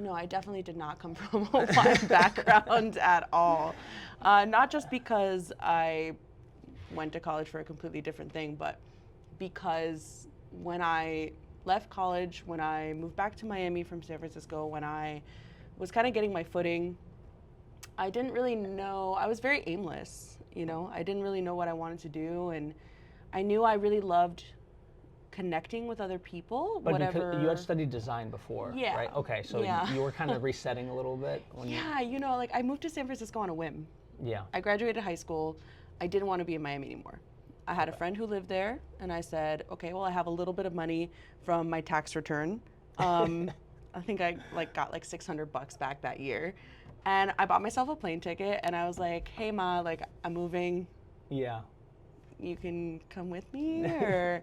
No, I definitely did not come from a wine background at all. Not just because I went to college for a completely different thing, but because when I left college, when I moved back to Miami from San Francisco, when I was kind of getting my footing, I didn't really know, I was very aimless, I didn't really know what I wanted to do, and I knew I really loved connecting with other people, But whatever. because you had studied design before, Yeah. right? Okay, so Yeah. you were kind of resetting a little bit when Yeah, like I moved to San Francisco on a whim. Yeah. I graduated high school. I didn't want to be in Miami anymore. I had a friend who lived there, and I said, okay, well, I have a little bit of money from my tax return. I think I got like $600 back that year. And I bought myself a plane ticket, and I was like, hey, Ma, like, I'm moving. Yeah. You can come with me, or...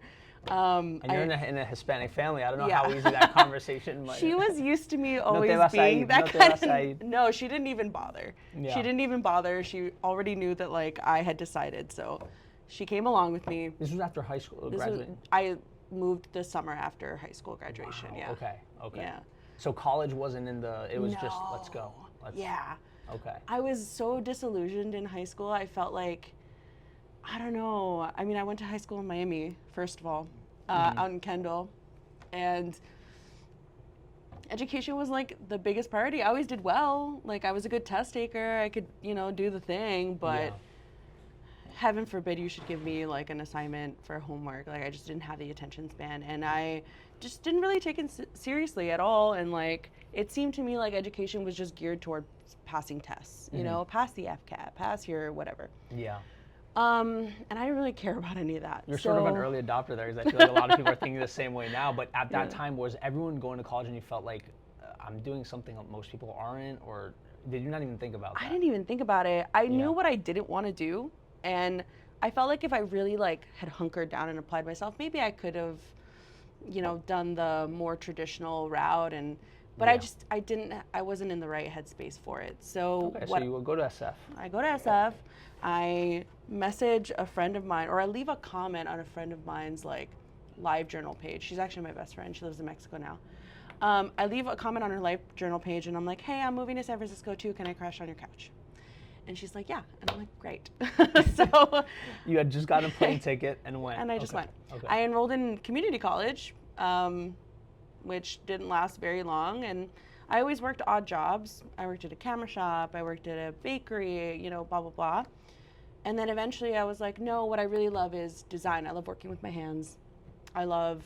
and you're in a Hispanic family. I don't know Yeah. how easy that conversation might. She was used to me always te vas a being ir, that no te kind vas a ir. of. No, she didn't even bother. Yeah. She didn't even bother. She already knew that like I had decided, so she came along with me. This was after high school graduating? I moved the summer after high school graduation. Wow. Yeah. Okay. Yeah. So college wasn't in the. It was just let's go. Yeah. Okay. I was so disillusioned in high school. I felt like, I don't know. I mean, I went to high school in Miami, first of all, out in Kendall, and education was like the biggest priority. I always did well. Like I was a good test taker. I could, do the thing, but heaven forbid you should give me like an assignment for homework. Like I just didn't have the attention span, and I just didn't really take it seriously at all. And like it seemed to me like education was just geared toward passing tests. Pass the FCAT, pass your whatever. Yeah. And I didn't really care about any of that. You're sort of an early adopter there, because I feel like a lot of people are thinking the same way now. But at that time, was everyone going to college and you felt like I'm doing something that most people aren't, or did you not even think about that? I didn't even think about it. I knew what I didn't want to do, and I felt like if I really like had hunkered down and applied myself, maybe I could have, done the more traditional route. But I wasn't in the right headspace for it. So so you would go to SF. I go to SF. I message a friend of mine, or I leave a comment on a friend of mine's like live journal page. She's actually my best friend. She lives in Mexico now. I leave a comment on her live journal page, and I'm like, hey, I'm moving to San Francisco too. Can I crash on your couch? And she's like, yeah. And I'm like, great. So you had just gotten a plane ticket and went. And I just went. Okay. I enrolled in community college, which didn't last very long. And I always worked odd jobs. I worked at a camera shop. I worked at a bakery, blah, blah, blah. And then eventually I was like, no, what I really love is design. I love working with my hands. I love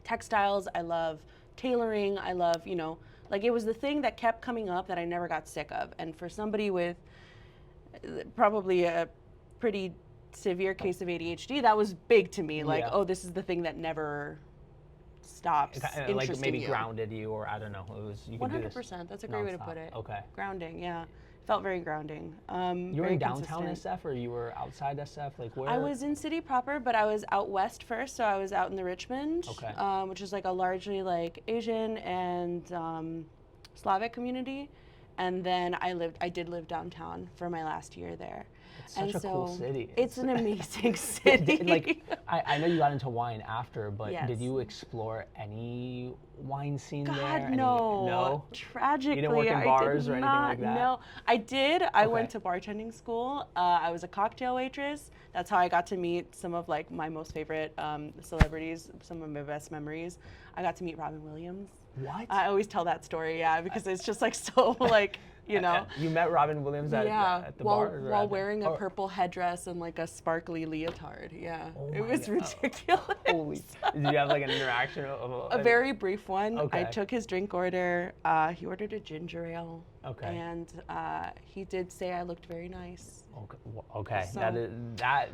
textiles. I love tailoring. I love, like it was the thing that kept coming up that I never got sick of. And for somebody with probably a pretty severe case of ADHD, that was big to me. Like, oh, this is the thing that never stops interesting like maybe you. Grounded you, or I don't know. It was you could do this 100%. That's a great way to put it. Okay. Grounding, yeah. Felt very grounding. You were in downtown SF, or you were outside SF? Like where? I was in city proper, but I was out west first, so I was out in the Richmond, which is like a largely like Asian and Slavic community. And then I did live downtown for my last year there. It's such a cool city. It's an amazing city. Like I know you got into wine after, but Yes. did you explore any wine scene God, there? no. No? Tragically, You didn't work in bars or anything like that? No, I did. I went to bartending school. I was a cocktail waitress. That's how I got to meet some of like my most favorite celebrities, some of my best memories. I got to meet Robin Williams. What? I always tell that story, because it's just like so like, You met Robin Williams at the bar? While wearing a purple headdress and like a sparkly leotard. Yeah. Oh it was ridiculous. Holy. Did you have like an interaction? A very brief one. Okay. I took his drink order. He ordered a ginger ale. Okay. And he did say I looked very nice. Okay. So,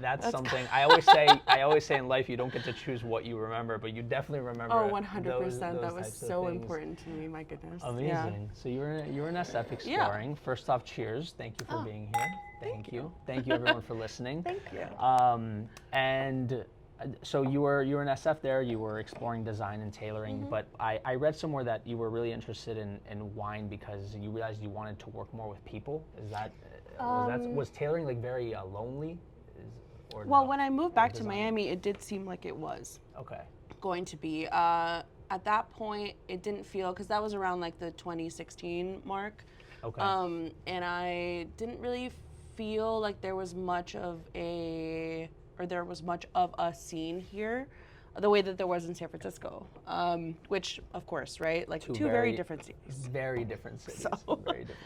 that's something. I always say in life you don't get to choose what you remember, but you definitely remember. Oh, 100%. That was types of so things. important to me. My goodness. Amazing. Yeah. So you were in SF exploring. First off, cheers. Thank you for being here. Thank you. Thank you everyone for listening. Thank you. And so you were in SF there. You were exploring design and tailoring, but I read somewhere that you were really interested in wine because you realized you wanted to work more with people. Is that was tailoring like very lonely? Or well, no? when I moved back to Miami, it did seem like it was okay going to be. at that point, it didn't feel, because that was around like the 2016 mark. Okay. And I didn't really feel like there was much of a scene here, the way that there was in San Francisco, which, of course, right? Like two very different cities. Very different cities. So, very different.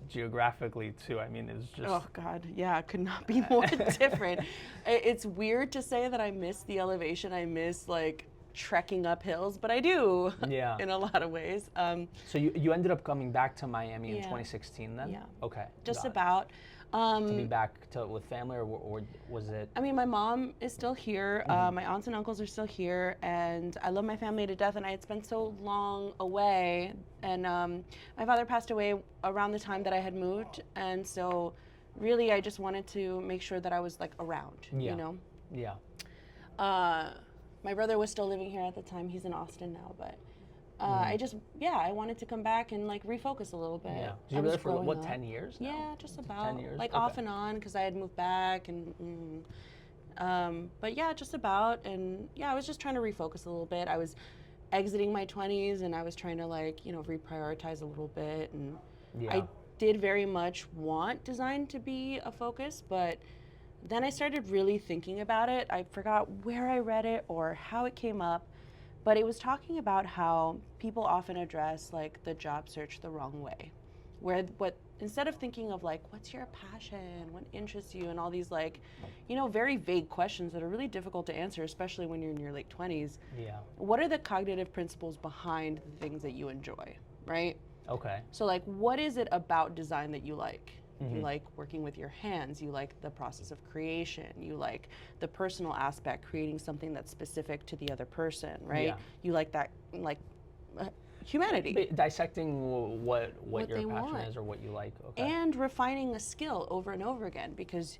Geographically too. I mean, it's just. Oh God, yeah, it could not be more different. It's weird to say that I miss the elevation. I miss like trekking up hills, but I do. Yeah. In a lot of ways. So you ended up coming back to Miami in 2016 then? Yeah. Okay. Just about. To be back with family, or was it? I mean, my mom is still here. My aunts and uncles are still here, and I love my family to death. And I had spent so long away, and my father passed away around the time that I had moved, and so really, I just wanted to make sure that I was like around. Yeah. You know. Yeah. My brother was still living here at the time. He's in Austin now, but. I wanted to come back and like refocus a little bit. Yeah. You were there for what, 10 years now? Yeah, just about. 10 years? Like off and on, because I had moved back and, but yeah, just about. And yeah, I was just trying to refocus a little bit. I was exiting my 20s and I was trying to like, reprioritize a little bit. And I did very much want design to be a focus, but then I started really thinking about it. I forgot where I read it or how it came up. But it was talking about how people often address like the job search the wrong way, where instead of thinking of like, what's your passion, what interests you, and all these like, very vague questions that are really difficult to answer, especially when you're in your late 20s. Yeah. What are the cognitive principles behind the things that you enjoy, right? Okay. So like, what is it about design that you like? You like working with your hands, you like the process of creation, you like the personal aspect, creating something that's specific to the other person, right? Yeah. You like that, like humanity. Dissecting what your passion is or what you like. Okay. And refining a skill over and over again, because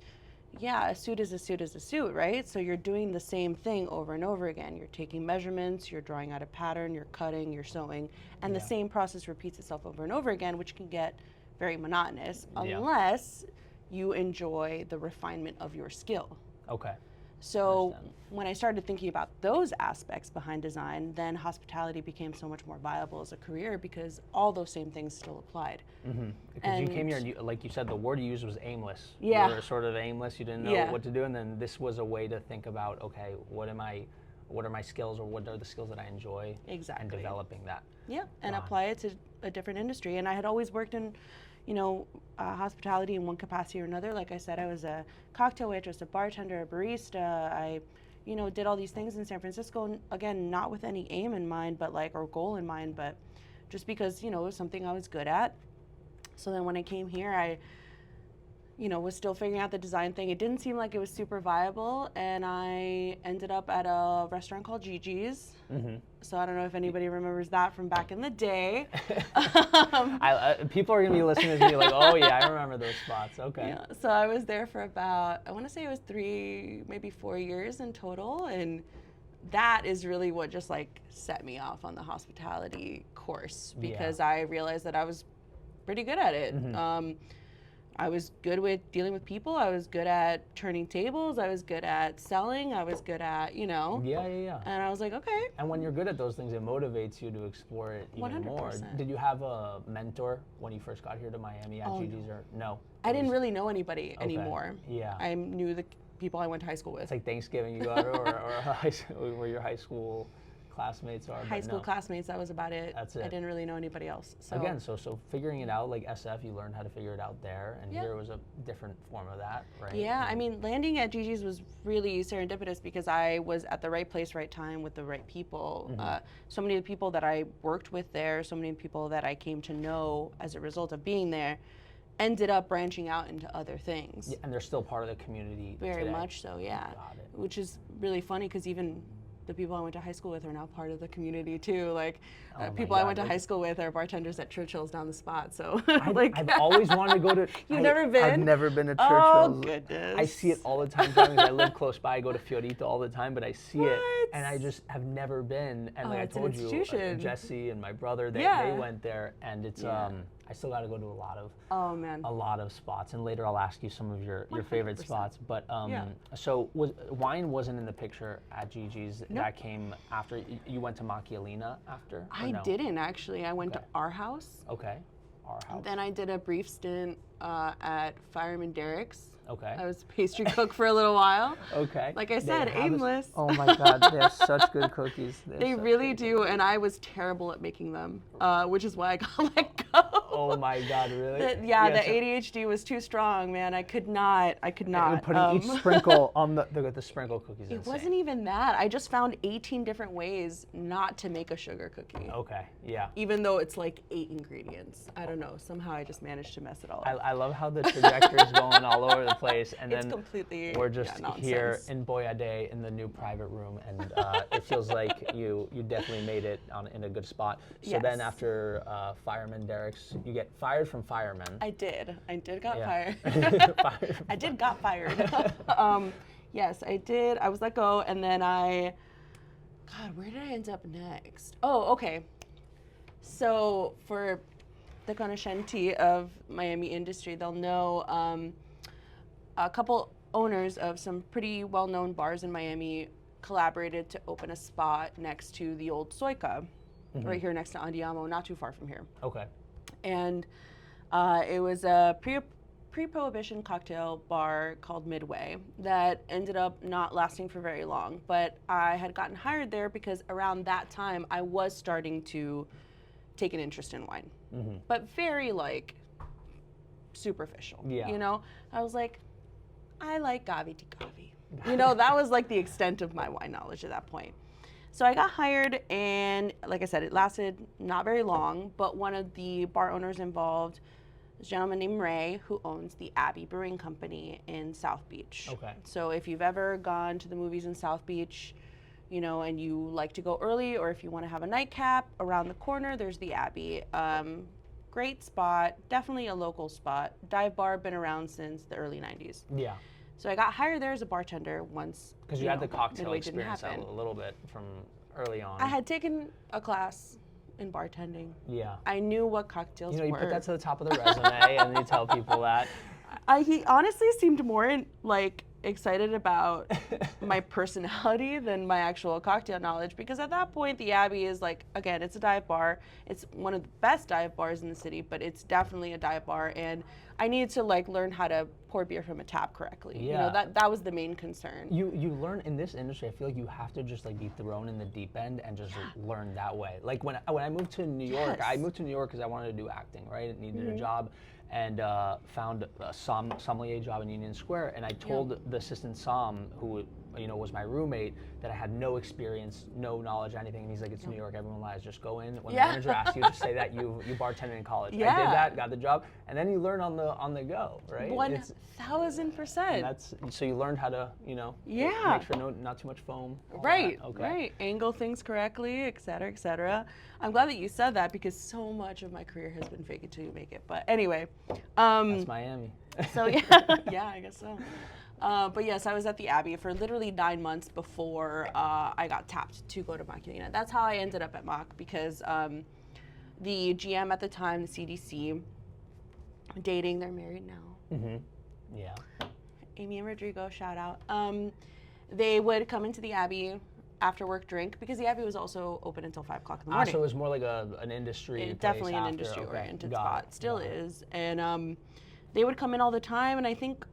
a suit is a suit is a suit, right? So you're doing the same thing over and over again. You're taking measurements, you're drawing out a pattern, you're cutting, you're sewing, and the same process repeats itself over and over again, which can get very monotonous unless you enjoy the refinement of your skill. Okay. So when I started thinking about those aspects behind design, then hospitality became so much more viable as a career because all those same things still applied. Because you came here and like you said, the word you used was aimless. Yeah. You were sort of aimless, you didn't know what to do, and then this was a way to think about, okay, what are my skills, or what are the skills that I enjoy? Exactly. And developing that. Yeah, and apply it to a different industry. And I had always worked in hospitality in one capacity or another. Like I said, I was a cocktail waitress, a bartender, a barista. I, did all these things in San Francisco, and again, not with any aim in mind, but or goal in mind, but just because, it was something I was good at. So then when I came here, I, was still figuring out the design thing. It didn't seem like it was super viable, and I ended up at a restaurant called Gigi's. So I don't know if anybody remembers that from back in the day. People are gonna be listening to me like, oh yeah, I remember those spots. Okay. Yeah. So I was there for about, I want to say it was 3, maybe 4 years in total, and that is really what just like set me off on the hospitality course, because I realized that I was pretty good at it. I was good with dealing with people. I was good at turning tables. I was good at selling. I was good at, Yeah. And I was like, okay. And when you're good at those things, it motivates you to explore it even 100%. more. Did you have a mentor when you first got here to Miami at Gigi's, or no? I didn't really know anybody anymore. Yeah. I knew the people I went to high school with. It's like Thanksgiving you got, or where your high school classmates are. High school classmates, that was about it. That's it. I didn't really know anybody else. So again, so figuring it out, like SF, you learned how to figure it out there, and here was a different form of that, right? Yeah, I mean, landing at Gigi's was really serendipitous because I was at the right place, right time with the right people. So many of the people that I worked with there, so many people that I came to know as a result of being there, ended up branching out into other things. Yeah, and they're still part of the community Very today. much so, yeah. Got it. Which is really funny because even the people I went to high school with are now part of the community too. Like people I went to high school with are bartenders at Churchill's down the spot. So I've always wanted to go to. You've never been? I've never been to Oh Churchill's. goodness. I see it all the time. I live close by. I go to Fiorito all the time, but I see it, and I just have never been. And like I it's an told you, institution. Jesse and my brother, they went there, and it's I still got to go to Oh man. a lot of spots, and later I'll ask you some of your favorite 100%. spots. But Yeah. so wine wasn't in the picture at Gigi's. Nope. That came after you went to Macchialina after. Or I no? didn't actually. I went to our house. Okay. Our house. Then I did a brief stint at Fireman Derek's. Okay. I was a pastry cook for a little while. Okay. Like I They said, have aimless. oh my God, they have such good cookies. They really do, and I was terrible at making them, which is why I got let go. Oh my God, really? The ADHD was too strong, man. I could not. And putting each sprinkle on the sprinkle cookies. It insane. wasn't even that. I just found 18 different ways not to make a sugar cookie. Okay. Yeah. Even though it's like 8 ingredients. I don't know. Somehow I just managed to mess it all up. I love how the trajectory is going all over the place, and It's then completely we're just here nonsense. in Boia Day in the new private room, and it feels like you definitely made it in a good spot. So then Yes. after Fireman Derek's, you get fired from Fireman. I did got Yeah. fired. Fired from I did got fired. Yes, I did. I was let go, and then God, where did I end up next? Oh, okay. So for the conoscenti of Miami industry, they'll know a couple owners of some pretty well-known bars in Miami collaborated to open a spot next to the old Soica, right here next to Andiamo, not too far from here. Okay. And it was a pre-prohibition cocktail bar called Midway that ended up not lasting for very long. But I had gotten hired there because around that time I was starting to take an interest in wine, but very like superficial. Yeah. You know, I was like, I like Gaby di Gaby. You know, that was like the extent of my wine knowledge at that point. So I got hired, and like I said, it lasted not very long, but one of the bar owners involved is a gentleman named Ray, who owns the Abbey Brewing Company in South Beach. Okay. So if you've ever gone to the movies in South Beach, you know, and you like to go early, or if you want to have a nightcap, around the corner, there's the Abbey. Great spot, definitely a local spot. Dive bar, been around since the early 90s. Yeah. So I got hired there as a bartender once. Because you had the cocktail Midway didn't experience happen. a little bit from early on. I had taken a class in bartending. Yeah. I knew what cocktails You were. put that to the top of the resume, and you tell people that. He honestly seemed more excited about my personality than my actual cocktail knowledge, because at that point the Abbey is like, again, it's a dive bar. It's one of the best dive bars in the city, but it's definitely a dive bar, and I needed to like learn how to pour beer from a tap correctly. Yeah. You know, that was the main concern. You learn in this industry. I feel like you have to just like be thrown in the deep end and just learn that way. Like when I moved to New York, I moved to New York because I wanted to do acting, right? I needed a job, and found a sommelier job in Union Square. And I told the assistant somm, who was my roommate, that I had no experience, no knowledge, anything. And he's like, "It's New York. Everyone lies. Just go in. When the manager asks you, just say that you bartended in college." Yeah. I did that, got the job, and then you learn on the go, right? 1000%. That's so you learned how to Yeah. make sure not too much foam. all Right, that. Okay. right. Angle things correctly, et cetera, et cetera. I'm glad that you said that, because so much of my career has been fake it till you make it. But anyway. That's Miami. So yeah, yeah, I guess so. But yes, I was at the Abbey for literally 9 months before I got tapped to go to Macchialina. That's how I ended up at Mac, because the GM at the time, the CDC, dating, they're married now. Mm-hmm. Yeah. Amy and Rodrigo, shout out. They would come into the Abbey after work drink, because the Abbey was also open until 5 o'clock in the morning. So it was more like an industry. place Definitely an after. industry-oriented Got spot. it. Still Got it. is. And they would come in all the time, and I think,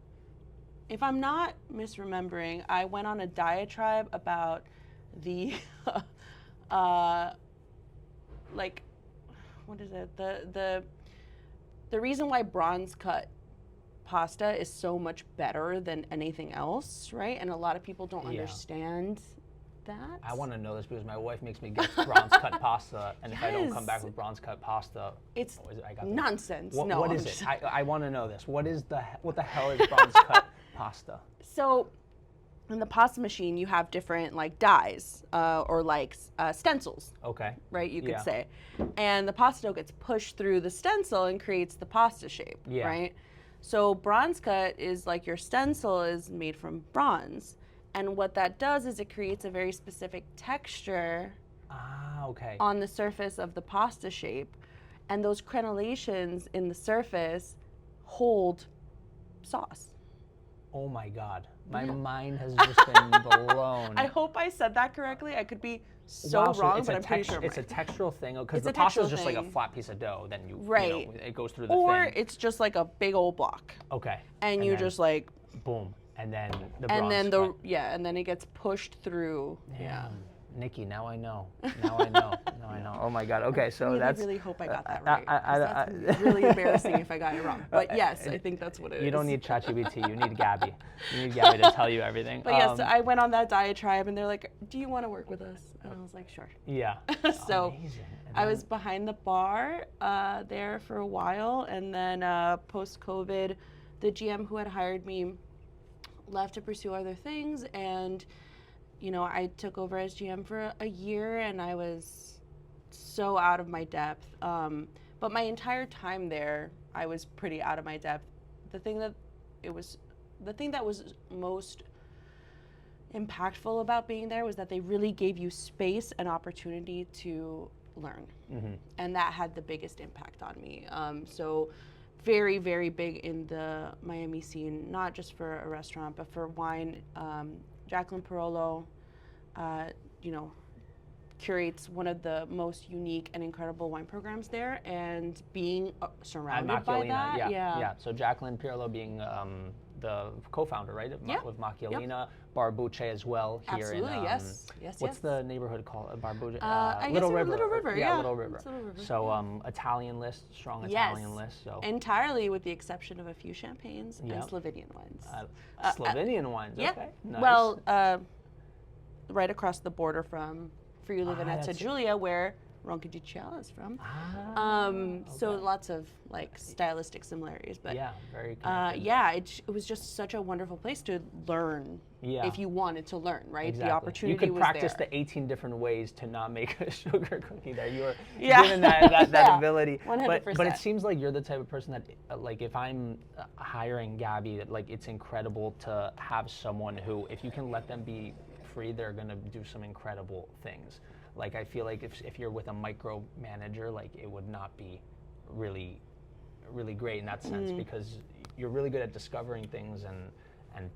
if I'm not misremembering, I went on a diatribe about the, like, what is it? The reason why bronze cut pasta is so much better than anything else, right? And a lot of people don't understand that. I want to know this because my wife makes me get bronze cut pasta, and if I don't come back with bronze cut pasta, It's I got nonsense. What, no, what I'm is just- it? I want to know this. What the hell is bronze cut pasta? So, in the pasta machine, you have different like dies or like stencils, Okay. right? You could Yeah. say, and the pasta dough gets pushed through the stencil and creates the pasta shape, Yeah. right? So bronze cut is like your stencil is made from bronze, and what that does is it creates a very specific texture Ah, okay. on the surface of the pasta shape, and those crenellations in the surface hold sauce. Oh my God. My Yeah. mind has just been blown. I hope I said that correctly. I could be so Wow, wrong, it's but a I'm pretty sure I'm It's a right. textural thing because It's the a pasta is textural just like a thing. flat piece of dough. Then you Right. know, it goes through the Or thing. it's just like a big old block. Okay. And you then, just like, boom, and then the and bronze then cut. and then it gets pushed through. Yeah. Nikki, now I know. Now I know. Now I know. Oh my God. Okay, so I that's. really hope I got that right. 'Cause that's really embarrassing if I got it wrong. But yes, I think that's what it is. You don't need ChatGPT. You need Gaby. You need Gaby to tell you everything. But yes, I went on that diatribe, and they're like, "Do you want to work with us?" And I was like, "Sure." Yeah. So Amazing. And I then- was behind the bar there for a while, and then post-COVID, the GM who had hired me left to pursue other things, and I took over as GM for a year, and I was so out of my depth. But my entire time there, I was pretty out of my depth. The thing that was most impactful about being there was that they really gave you space and opportunity to learn. Mm-hmm. And that had the biggest impact on me. So very, very big in the Miami scene, not just for a restaurant, but for wine. Jacqueline Parolo, curates one of the most unique and incredible wine programs there, and being surrounded by that. Yeah. So Jacqueline Pirlo being the co-founder, right? With Macchiolina, Barbuche as well here. Absolutely, in, yes. What's the neighborhood called? Barbuche? Little River. River, yeah. Little River. It's Little River. So Italian list, strong Italian list. So entirely with the exception of a few champagnes and Slovenian wines. Slovenian wines, yeah. okay. Nice. Well, right across the border from Free Live in that's Julia, where Ronca di Ciala is from. So lots of like stylistic similarities, but yeah, very connected. it was just such a wonderful place to learn. Yeah. If you wanted to learn, right? Exactly. The opportunity you could was practice there. the 18 different ways to not make a sugar cookie there. You were Yeah. given that ability. 100%. But it seems like you're the type of person that, like, if I'm hiring Gaby, that like it's incredible to have someone who, if you can let them be free, they're gonna do some incredible things. Like, I feel like if you're with a micromanager, like, it would not be really, really great in that sense, because you're really good at discovering things and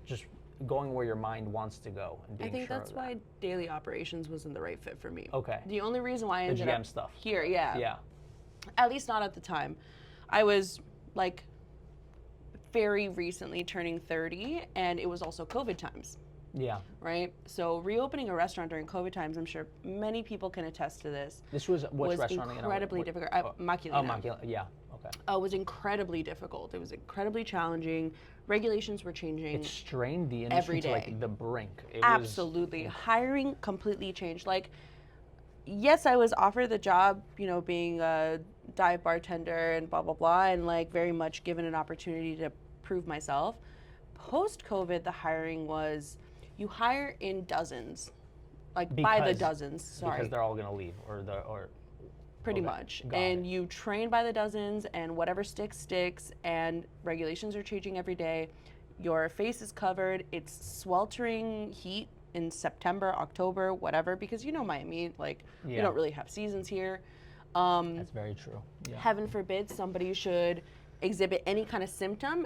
just going where your mind wants to go and being I think sure that's of that. why daily operations wasn't the right fit for me. Okay. The only reason why I ended GM up stuff. here, yeah. Yeah. At least not at the time. I was like very recently turning 30, and it was also COVID times. Yeah. Right? So reopening a restaurant during COVID times, I'm sure many people can attest to this. This was which restaurant? Incredibly difficult. Macchiolina. Oh, Macchiolina. Yeah. Okay. It was incredibly difficult. It was incredibly challenging. Regulations were changing. It strained the every industry to day. like the brink. It Absolutely. Hiring completely changed. Like, yes, I was offered the job, being a dive bartender and blah, blah, blah, and like very much given an opportunity to prove myself. Post-COVID, the hiring was, you hire in dozens, like by the dozens, sorry. Because they're all going to leave or pretty okay, much. got And it. you train by the dozens, and whatever sticks, and regulations are changing every day. Your face is covered. It's sweltering heat in September, October, whatever, because Miami, like, we don't really have seasons here. That's very true. Yeah. Heaven forbid somebody should exhibit any kind of symptom.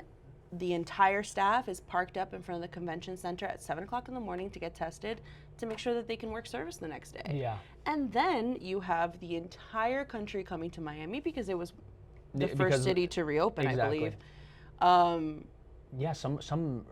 The entire staff is parked up in front of the convention center at 7 o'clock in the morning to get tested to make sure that they can work service the next day. Yeah. And then you have the entire country coming to Miami because it was the Because- first city to reopen, exactly. I believe. Yeah, some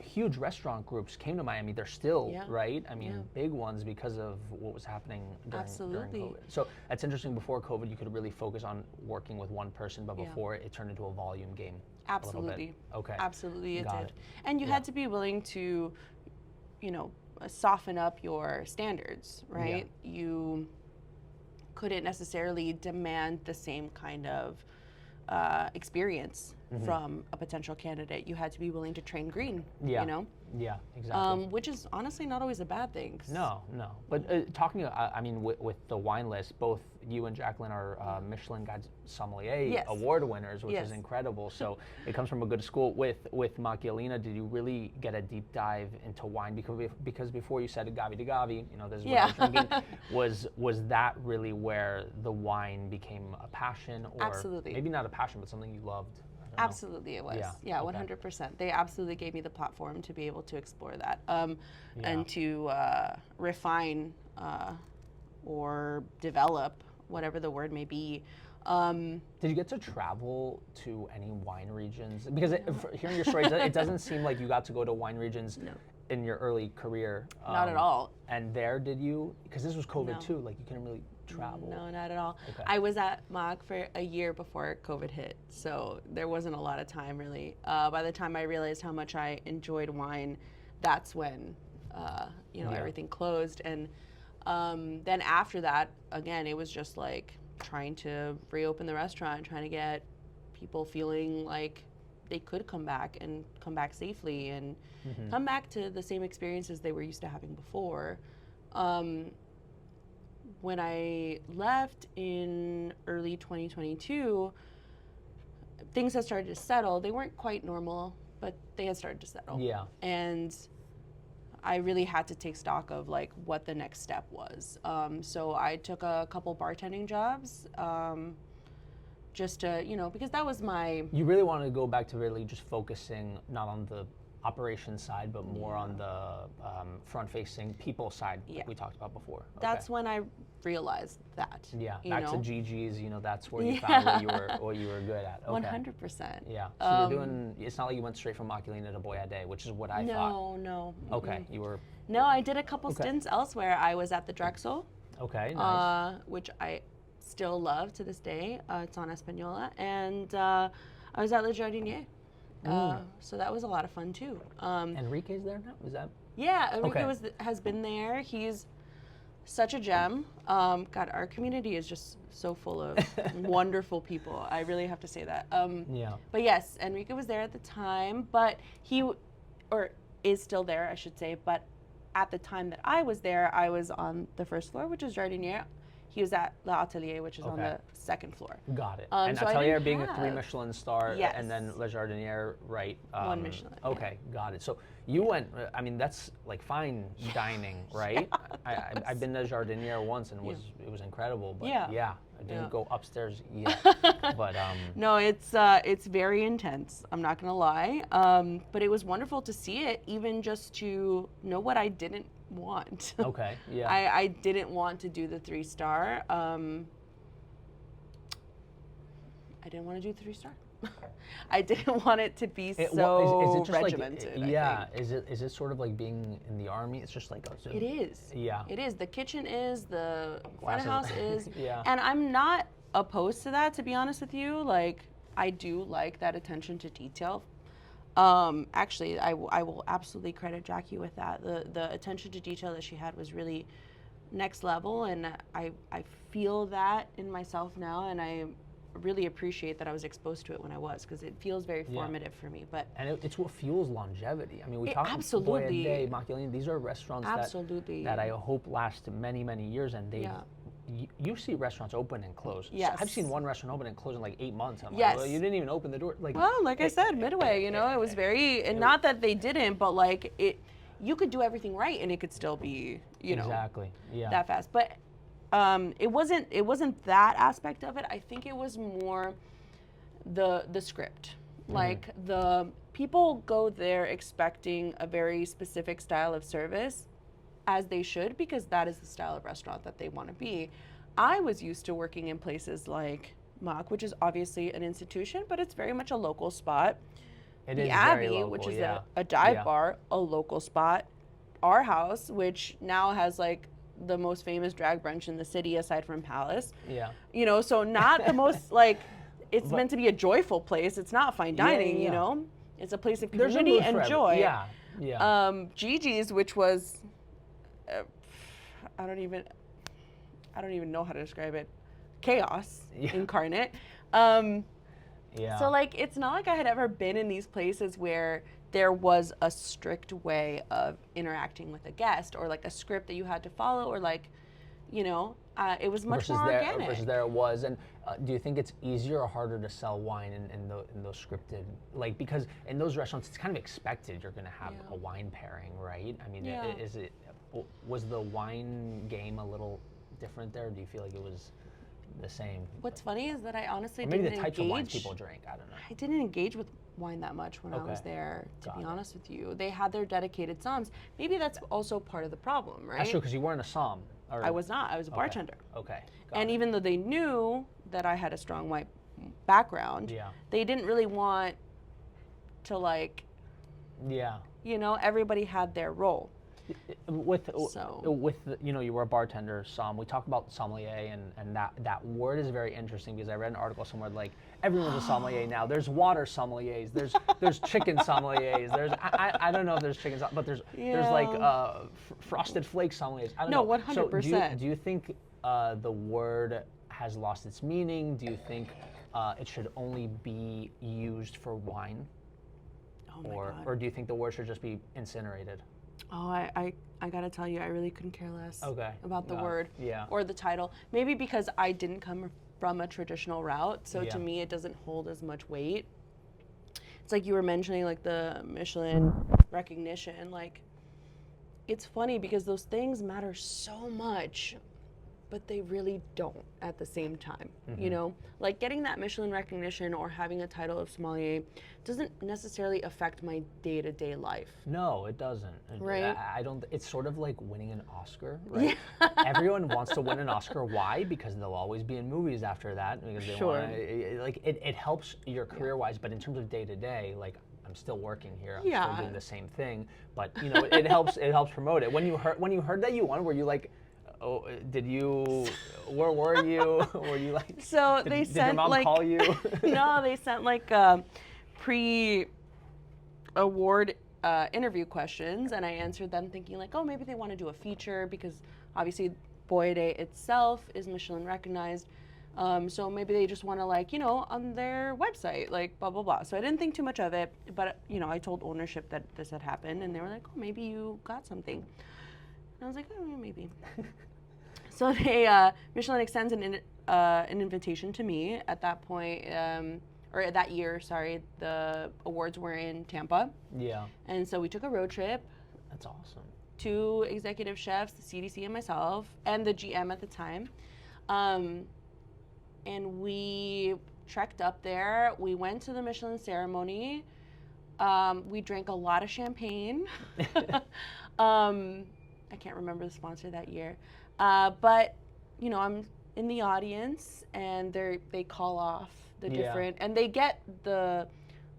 huge restaurant groups came to Miami. They're still, right? I mean, big ones because of what was happening during COVID. So that's interesting. Before COVID, you could really focus on working with one person, but before it turned into a volume game. Absolutely. Okay. Absolutely, it Got did. it. And you had to be willing to, soften up your standards, right? You couldn't necessarily demand the same kind of experience from a potential candidate. You had to be willing to train green, Yeah, exactly. which is honestly not always a bad thing. No. But talking, I mean, with the wine list, both you and Jacqueline are Michelin Guide Sommelier Yes. award winners, which Yes. is incredible. So it comes from a good school. With Macchialina, did you really get a deep dive into wine? Because before you said Gaby to Gaby, this is what I'm drinking. Was that really where the wine became a passion, or Absolutely. maybe not a passion, but something you loved? Absolutely, it was. Yeah, 100%. They absolutely gave me the platform to be able to explore that and to refine or develop, whatever the word may be. Did you get to travel to any wine regions? Because hearing your story, it doesn't seem like you got to go to wine regions in your early career. Not at all. And there, did you? Because this was COVID too. Like you couldn't really travel. No, not at all. Okay. I was at Mach for a year before COVID hit, so there wasn't a lot of time really. By the time I realized how much I enjoyed wine, that's when everything closed. And then after that, again, it was just like trying to reopen the restaurant, trying to get people feeling like they could come back and come back safely and come back to the same experiences they were used to having before. When I left in early 2022, things had started to settle. They weren't quite normal, but they had started to settle. Yeah. And I really had to take stock of like what the next step was. So I took a couple bartending jobs, just to, because that was my... You really wanted to go back to really just focusing not on the operations side, but more on the front-facing people side, like we talked about before. That's when I realized that. Yeah, back to Gigi's, that's where you found what you were good at. Okay. 100%. Yeah, so you're doing, it's not like you went straight from Macchialina to Boia Day, which is what I thought. No. Okay, you were... No, I did a couple stints elsewhere. I was at the Drexel. Okay, nice. Which I still love to this day. It's on Espanola. And I was at Le Jardinier. So that was a lot of fun too. Enrique's there now? Is that? Yeah, Enrique has been there. He's such a gem. God, our community is just so full of wonderful people. I really have to say that. But yes, Enrique was there at the time, but or is still there, I should say. But at the time that I was there, I was on the first floor, which is Jardinier. He was at L'Atelier, which is on the second floor. Got it. And so Atelier being a 3 Michelin star, Yes. and then Le Jardinier, right? 1 Michelin. Okay, got it. So you went, I mean, that's like fine dining, right? I've been to Jardinier once, and it was incredible. But I didn't go upstairs yet. But no, it's very intense. I'm not gonna lie. But it was wonderful to see it, even just to know what I didn't want. Okay, yeah. I didn't want to do the 3-star. I didn't want to do 3-star. I didn't want it to be so regimented. Like, is it sort of like being in the army? It's just like it is. Yeah. It is. The kitchen is, the front of house is. Yeah. And I'm not opposed to that, to be honest with you. Like, I do like that attention to detail. Actually, I will absolutely credit Jackie with that. The attention to detail that she had was really next level, and I feel that in myself now, and I really appreciate that I was exposed to it when I was, because it feels very formative for me. But and it's what fuels longevity. I mean, we talk about absolutely. Boia Day, Macchialina. These are restaurants that I hope last many, many years, and they. You see restaurants open and close. Yes. I've seen one restaurant open and close in like 8 months. I'm yes. like, well, you didn't even open the door. Like, well, like I said, Midway, it was very, and not that they didn't, but like you could do everything right and it could still be, exactly. that fast. But it wasn't that aspect of it. I think it was more the script. Like the people go there expecting a very specific style of service, as they should, because that is the style of restaurant that they want to be. I was used to working in places like Mach, which is obviously an institution, but it's very much a local spot. The Abbey, very local, which is a dive bar, a local spot. Our house, which now has like the most famous drag brunch in the city aside from Palace. Yeah. So not the most like, it's meant to be a joyful place. It's not fine dining, It's a place of community and joy. Yeah, yeah. Gigi's, which was, I don't even know how to describe it. Chaos incarnate. So like, it's not like I had ever been in these places where there was a strict way of interacting with a guest, or like a script that you had to follow, or like, it was much more organic. Versus there it was. And do you think it's easier or harder to sell wine in those scripted, like, because in those restaurants it's kind of expected you're going to have a wine pairing, right? I mean, was the wine game a little different there? Or do you feel like it was the same? What's funny is that I honestly maybe didn't the types of wines people drink. I don't know. I didn't engage with wine that much when I was there, to be honest with you. They had their dedicated somms. Maybe that's also part of the problem, right? That's true, because you weren't a somm. I was not. I was a bartender. Okay. And even though they knew that I had a strong white background, they didn't really want to, like, everybody had their role. With you were a bartender, we talk about sommelier, and that word is very interesting, because I read an article somewhere like everyone's a sommelier now. There's water sommeliers, there's chicken sommeliers, there's I don't know if there's chicken, but there's like frosted flake sommeliers. I don't know. 100%. So do you think the word has lost its meaning? Do you think it should only be used for wine? Oh my God. Or do you think the word should just be incinerated? Oh, I gotta tell you, I really couldn't care less about the word or the title. Maybe because I didn't come from a traditional route, so to me it doesn't hold as much weight. It's like you were mentioning, like the Michelin recognition. Like, it's funny because those things matter so much, but they really don't at the same time. Like getting that Michelin recognition or having a title of sommelier doesn't necessarily affect my day-to-day life. No, it doesn't. Right? I don't. It's sort of like winning an Oscar, right? Everyone wants to win an Oscar. Why? Because they'll always be in movies after that. Because they want to, it helps your career-wise, but in terms of day-to-day, like, I'm still working here. I'm still doing the same thing, but it helps. It helps promote it. When you heard that you won, were you like, oh, did you? Where were you? Were you like? So did your mom like, call you? No, they sent like pre-award interview questions, and I answered them thinking like, oh, maybe they want to do a feature, because obviously Boia Day itself is Michelin recognized. So maybe they just want to, like, on their website, like, blah, blah, blah. So I didn't think too much of it, but, I told ownership that this had happened, and they were like, oh, maybe you got something. And I was like, oh, maybe. So Michelin extends an invitation to me at that point, or that year, sorry. The awards were in Tampa. Yeah. And so we took a road trip. That's awesome. 2 executive chefs, the CDC and myself, and the GM at the time. And we trekked up there. We went to the Michelin ceremony. We drank a lot of champagne. I can't remember the sponsor that year. But, I'm in the audience, and they call off the different, and they get the,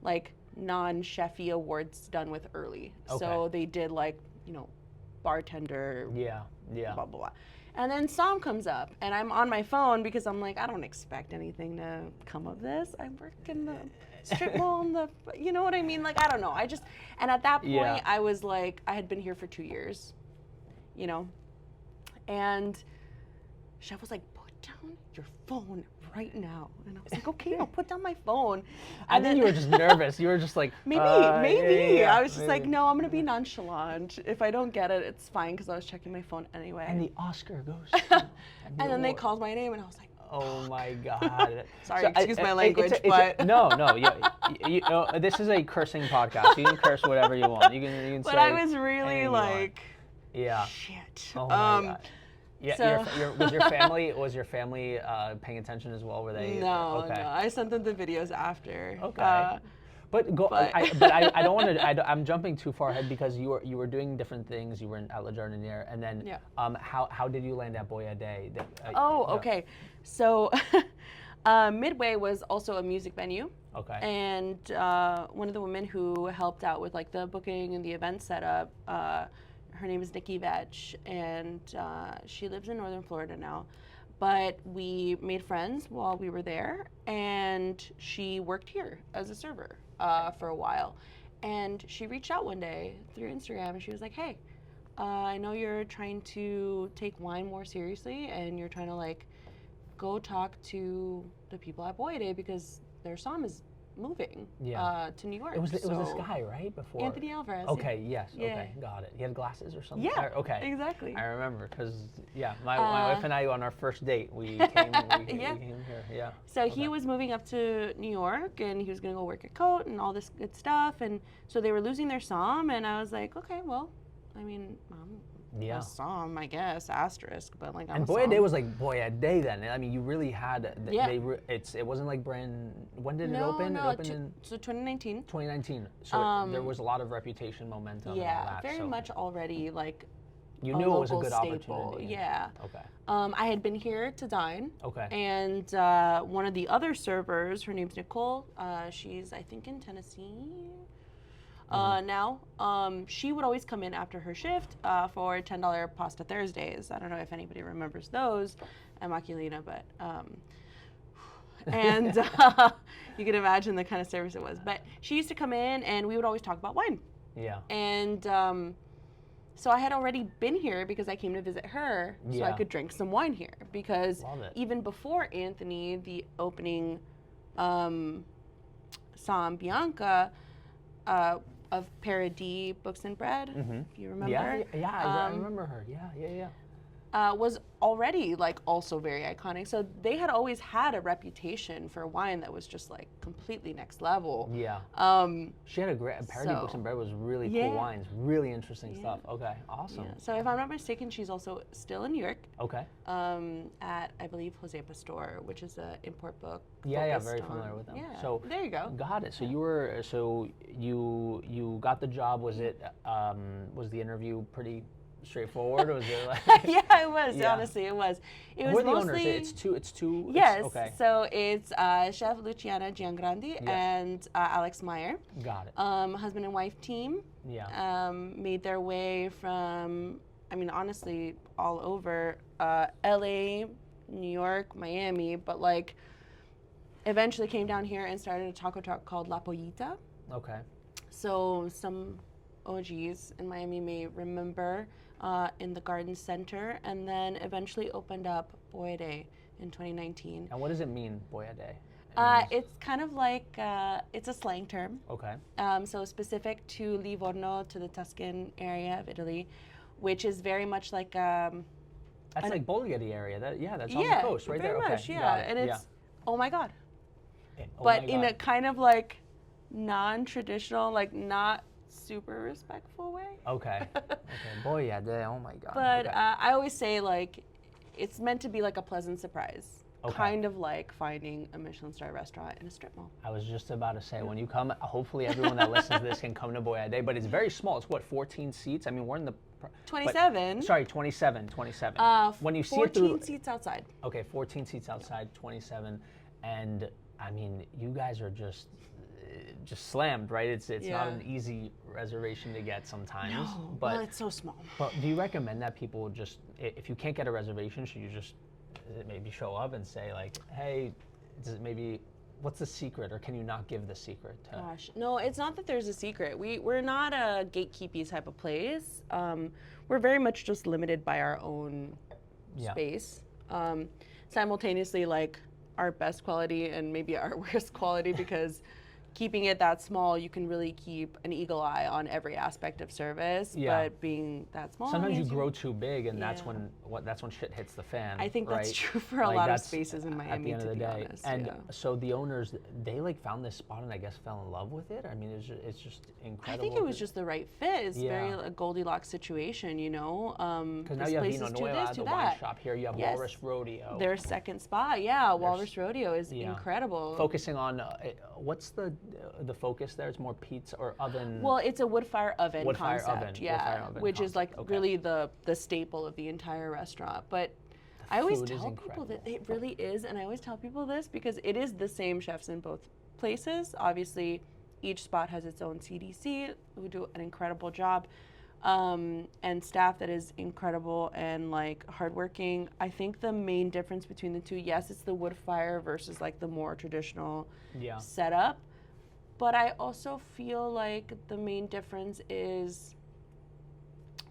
like, non-chefy awards done with early. Okay. So they did, like, bartender, blah, blah, blah. And then Som comes up, and I'm on my phone because I'm like, I don't expect anything to come of this. I work in the strip mall, you know what I mean? Like, I don't know. And at that point, I was like, I had been here for 2 years, and chef was like, put down your phone right now. And I was like, okay, I'll put down my phone. I think you were just nervous. You were just like, maybe. I was just like, no, I'm going to be nonchalant. If I don't get it, it's fine, because I was checking my phone anyway. And the Oscar goes to and then they called my name, and I was like, oh my God. Sorry, excuse my language, but. No, this is a cursing podcast. You can curse whatever you want. You can but say I was really like, shit. Oh my God. Yeah, so. Was your family paying attention as well? Were they? No, no. I sent them the videos after. Okay. But I don't want to. I'm jumping too far ahead, because you were doing different things. You were at Le Jardiniere, and then how did you land at Boia Day? Okay. So Midway was also a music venue. Okay. And one of the women who helped out with, like, the booking and the event setup. Her name is Nikki Vetch, and she lives in Northern Florida now. But we made friends while we were there, and she worked here as a server for a while. And she reached out one day through Instagram, and she was like, hey, I know you're trying to take wine more seriously, and you're trying to, like, go talk to the people at Boia Day, because their somm is, moving to New York. It was this guy, right? Before Anthony Alvarez. Okay, yes, Yeah. okay, got it. He had glasses or something? Yeah, Okay. exactly. I remember, because, my wife and I, on our first date, we came here, yeah. So he was moving up to New York, and he was going to go work at Coat and all this good stuff, and so they were losing their Somme, and I was like, okay, well, I mean, a Somme, I guess, asterisk, but like, and Boia Day was like Boia Day then. I mean, you really had, it wasn't like when did it open? No, it opened in so 2019. 2019. So there was a lot of reputation, momentum, and all that. Very much already, like, you knew it was a good staple. opportunity. Yeah. Okay. I had been here to dine. Okay. And one of the other servers, her name's Nicole. She's, I think, in Tennessee now. She would always come in after her shift for $10 pasta Thursdays. I don't know if anybody remembers those. I'm Aquilina, but and you can imagine the kind of service it was. But she used to come in, and we would always talk about wine. Yeah. And so I had already been here because I came to visit her, so I could drink some wine here. Because even before Anthony, the opening Sam Bianca of Paradis Books and Bread, if you remember. I remember her. Yeah. Was already like also very iconic. So they had always had a reputation for wine that was just like completely next level. Yeah. She had a great Paradis Books and Bread was really cool wines, really interesting stuff. Okay, awesome. Yeah. So if I'm not mistaken, she's also still in New York. Okay. At I believe Jose Pastor, which is an import book. Yeah, very familiar with them. Yeah. So there you go. Got it. So you got the job. Was was the interview pretty straightforward, or was it like? Yeah, it was. Honestly, it was. It was Who are the mostly. Owners? It's two. Yes. Okay. So it's Chef Luciana Giangrandi and Alex Meyer. Got it. Husband and wife team. Yeah. Made their way from, I mean, honestly, all over L.A., New York, Miami, but like, eventually came down here and started a taco truck called La Pollita. Okay. So some OGs in Miami may remember in the Garden Center, and then eventually opened up Boia Day in 2019. And what does it mean, Boia Day? It's kind of like, it's a slang term. Okay. So specific to Livorno, to the Tuscan area of Italy, which is very much like... that's like Bolgheri area. That's on the coast, right there. Very much, okay. yeah. And it's, oh my God. Oh but my in God. a kind of like non-traditional, like not super respectful way. Okay. Boia Day, oh my God. But I always say, like, it's meant to be like a pleasant surprise. Okay. Kind of like finding a Michelin star restaurant in a strip mall. I was just about to say, when you come, hopefully everyone that listens to this can come to Boia Day, but it's very small. It's what, 14 seats? I mean, we're in the... 27. Sorry, 27. When you see it through... 14 seats outside. Okay, 14 seats outside, 27. And, I mean, you guys are just slammed, right? It's not an easy reservation to get sometimes. No, but, well, it's so small. But do you recommend that people just, if you can't get a reservation, should you just maybe show up and say, like, hey, what's the secret, or can you not give the secret to? Gosh, no, it's not that there's a secret. We're not a gatekeepy type of place. We're very much just limited by our own space. Simultaneously, like, our best quality and maybe our worst quality, because keeping it that small, you can really keep an eagle eye on every aspect of service. Yeah. But being that small, sometimes you grow too big, and that's when shit hits the fan. I think right? that's true for a lot of spaces in Miami. At the end of the day, honest, and so the owners, they like found this spot and I guess fell in love with it. I mean, it's just incredible. I think it was just the right fit. It's very a Goldilocks situation, you know. Because now you have Vino Nueva, the wine shop here. You have Walrus Rodeo. Their second spot, Walrus Rodeo is incredible. Focusing on what's the focus there? It's more pizza or oven. Well, it's a wood fire oven wood concept, fire oven which is like okay. really the staple of the entire restaurant. But I always tell people that it really is, and I always tell people this because it is the same chefs in both places. Obviously, each spot has its own CDC who do an incredible job, and staff that is incredible and like hardworking. I think the main difference between the two, yes, it's the wood fire versus like the more traditional setup. But I also feel like the main difference is,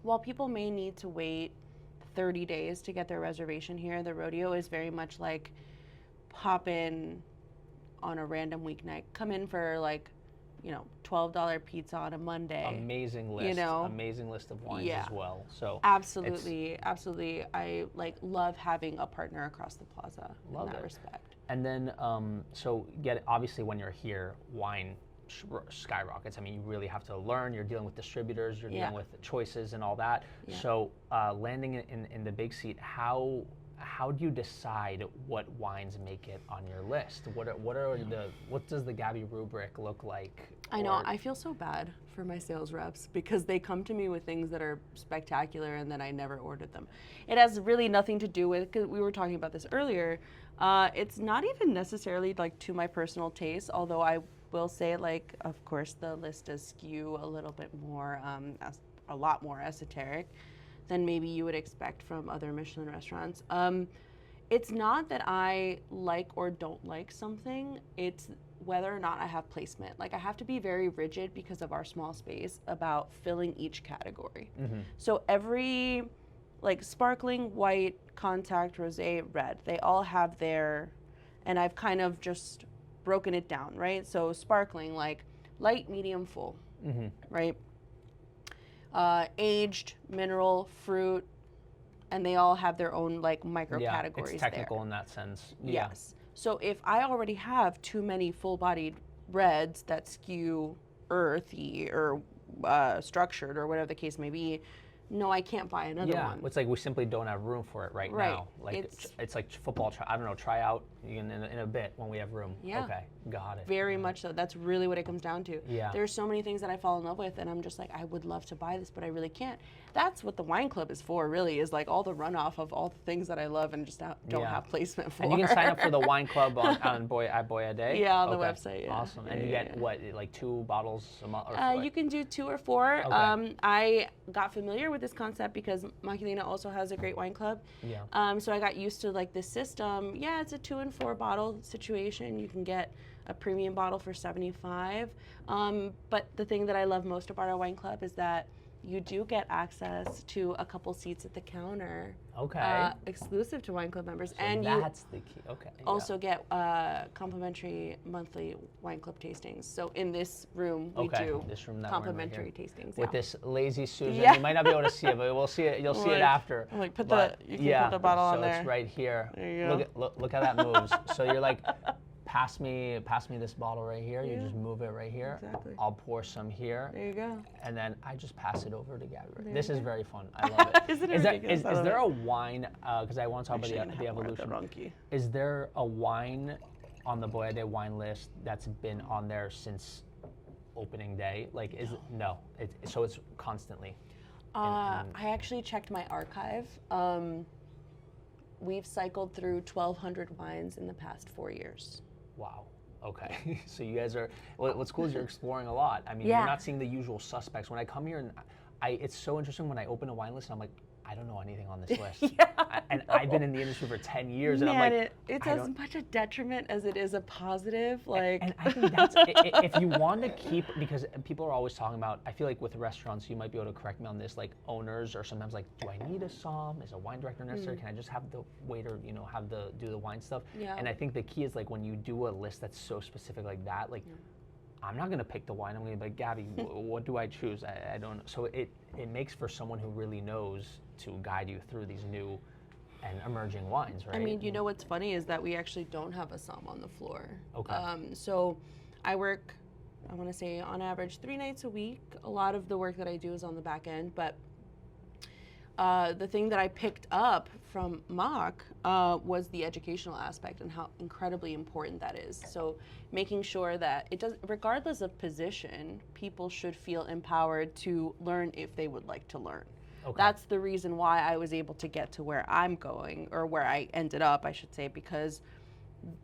while people may need to wait 30 days to get their reservation here, the rodeo is very much like pop in on a random weeknight, come in for like, you know, $12 pizza on a Monday. Amazing list. You know? Amazing list of wines as well. So absolutely. I like love having a partner across the plaza in that respect. And then, so obviously when you're here, wine skyrockets. I mean, you really have to learn. You're dealing with distributors. You're dealing with choices and all that. So landing in the big seat, how do you decide what wines make it on your list? What does the Gaby rubric look like? I know, I feel so bad for my sales reps because they come to me with things that are spectacular and then I never ordered them. It has really nothing to do with, because we were talking about this earlier, it's not even necessarily like to my personal taste, although I will say, like, of course the list does skew a little bit more, a lot more esoteric than maybe you would expect from other Michelin restaurants. It's not that I like or don't like something, it's whether or not I have placement. Like, I have to be very rigid because of our small space about filling each category. So every, like, sparkling, white, contact, rosé, red, they all have their, and I've kind of just broken it down, right? So sparkling, like light, medium, full, right? Aged, mineral, fruit, and they all have their own like micro categories. It's technical in that sense. Yes. So if I already have too many full-bodied reds that skew earthy or structured or whatever the case may be, no, I can't buy another one. It's like we simply don't have room for it right now. Like it's like football. I don't know. Try out in a bit when we have room. Yeah. Okay, got it. Very much so. That's really what it comes down to. Yeah. There's so many things that I fall in love with, and I'm just like, I would love to buy this, but I really can't. That's what the wine club is for, really, is like all the runoff of all the things that I love and just don't have placement for. And you can sign up for the wine club on Boia Day. Yeah, on the website. Yeah. Awesome. And you get what, like 2 bottles a month? You can do 2 or 4. Okay. I got familiar with this concept because Macchina also has a great wine club. Yeah. So I got used to like this system. Yeah, it's a 2 and 4 bottle situation. You can get a premium bottle for $75. But the thing that I love most about our wine club is that you do get access to a couple seats at the counter. Okay. Exclusive to wine club members. So and that's the key. Okay. Also get complimentary monthly wine club tastings. So in this room we do complimentary tastings. With this lazy Susan, you might not be able to see it, but we'll see it. You'll see it after. Like you can put the bottle on there. So it's right here. There you go. Look how that moves. So you're like, pass me this bottle right here. You just move it right here. Exactly. I'll pour some here. There you go. And then I just pass it over to Gaby. This is very fun. I love it. Isn't it ridiculous? Is there a wine, because I want to talk about the evolution. Is there a wine on the Boia Day wine list that's been on there since opening day? Like, no. So it's constantly. I actually checked my archive. We've cycled through 1,200 wines in the past 4 years. Wow. Okay. So you guys are, what's cool is you're exploring a lot. I mean, you're not seeing the usual suspects. When I come here, and it's so interesting when I open a wine list and I'm like, I don't know anything on this list. And I've been in the industry for 10 years, and I'm like, it's as much a detriment as it is a positive. Like, and I think that's if you want to keep, because people are always talking about. I feel like with restaurants, you might be able to correct me on this. Like owners are sometimes like, do I need a somm? Is a wine director necessary? Can I just have the waiter, do the wine stuff? Yeah. And I think the key is like when you do a list that's so specific like that, like. I'm not going to pick the wine. I'm going to be like, Gaby, what do I choose? I don't know. So it makes for someone who really knows to guide you through these new and emerging wines, right? I mean, you know what's funny is that we actually don't have a somm on the floor. Okay. So I work, I want to say on average 3 nights a week. A lot of the work that I do is on the back end, but the thing that I picked up from Mach was the educational aspect and how incredibly important that is. So making sure that it does, regardless of position, people should feel empowered to learn if they would like to learn. Okay. That's the reason why I was able to get to where I'm going, or where I ended up, I should say, because